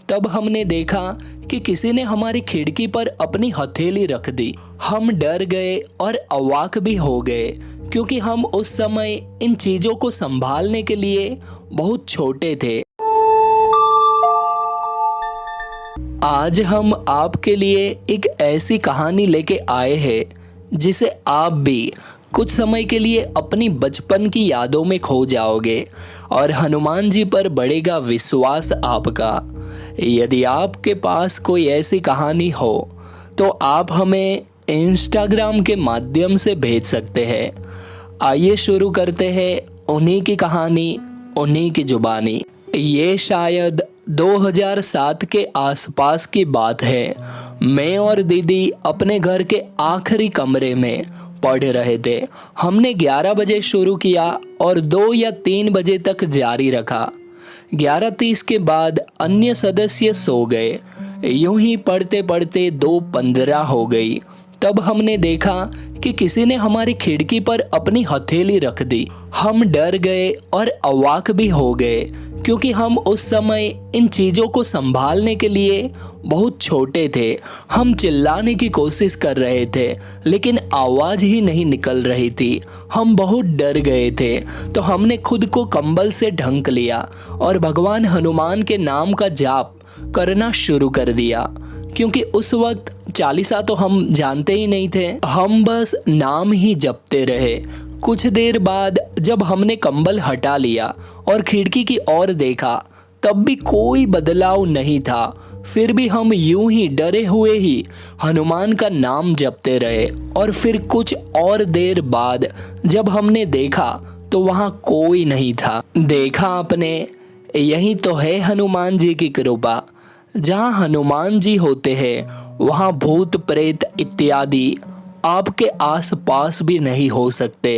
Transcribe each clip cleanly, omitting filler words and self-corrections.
तब हमने देखा कि किसी ने हमारी खिड़की पर अपनी हथेली रख दी। हम डर गए और अवाक भी हो गए, क्योंकि हम उस समय इन चीज़ों को संभालने के लिए बहुत छोटे थे। आज हम आपके लिए एक ऐसी कहानी लेके आए हैं जिसे आप भी कुछ समय के लिए अपनी बचपन की यादों में खो जाओगे और हनुमान जी पर बढ़ेगा विश्वास आपका। यदि आपके पास कोई ऐसी कहानी हो तो आप हमें इंस्टाग्राम के माध्यम से भेज सकते हैं। आइए शुरू करते हैं उन्हीं की कहानी, उन्हीं की जुबानी। ये शायद 2007 के आसपास की बात है। मैं और दीदी अपने घर के आखिरी कमरे में पढ़ रहे थे। हमने 11 बजे शुरू किया और 2 या 3 बजे तक जारी रखा। 11:30 के बाद अन्य सदस्य सो गए। यूं ही पढ़ते पढ़ते 2:15 हो गई। तब हमने देखा कि किसी ने हमारी खिड़की पर अपनी हथेली रख दी। हम डर गए और अवाक भी हो गए, क्योंकि हम उस समय इन चीज़ों को संभालने के लिए बहुत छोटे थे। हम चिल्लाने की कोशिश कर रहे थे, लेकिन आवाज़ ही नहीं निकल रही थी। हम बहुत डर गए थे, तो हमने खुद को कंबल से ढक लिया और भगवान हनुमान के नाम का जाप करना शुरू कर दिया, क्योंकि उस वक्त चालीसा तो हम जानते ही नहीं थे। हम बस नाम ही जपते रहे। कुछ देर बाद जब हमने कंबल हटा लिया और खिड़की की ओर देखा, तब भी कोई बदलाव नहीं था। फिर भी हम यूं ही डरे हुए ही हनुमान का नाम जपते रहे। और फिर कुछ और देर बाद जब हमने देखा तो वहाँ कोई नहीं था। देखा आपने, यही तो है हनुमान जी की कृपा। जहाँ हनुमान जी होते हैं वहाँ भूत प्रेत इत्यादि आपके आसपास भी नहीं हो सकते।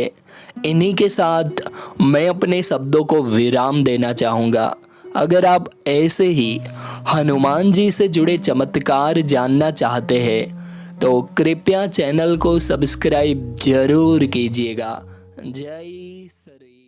इन्हीं के साथ मैं अपने शब्दों को विराम देना चाहूँगा। अगर आप ऐसे ही हनुमान जी से जुड़े चमत्कार जानना चाहते हैं तो कृपया चैनल को सब्सक्राइब जरूर कीजिएगा। जय श्री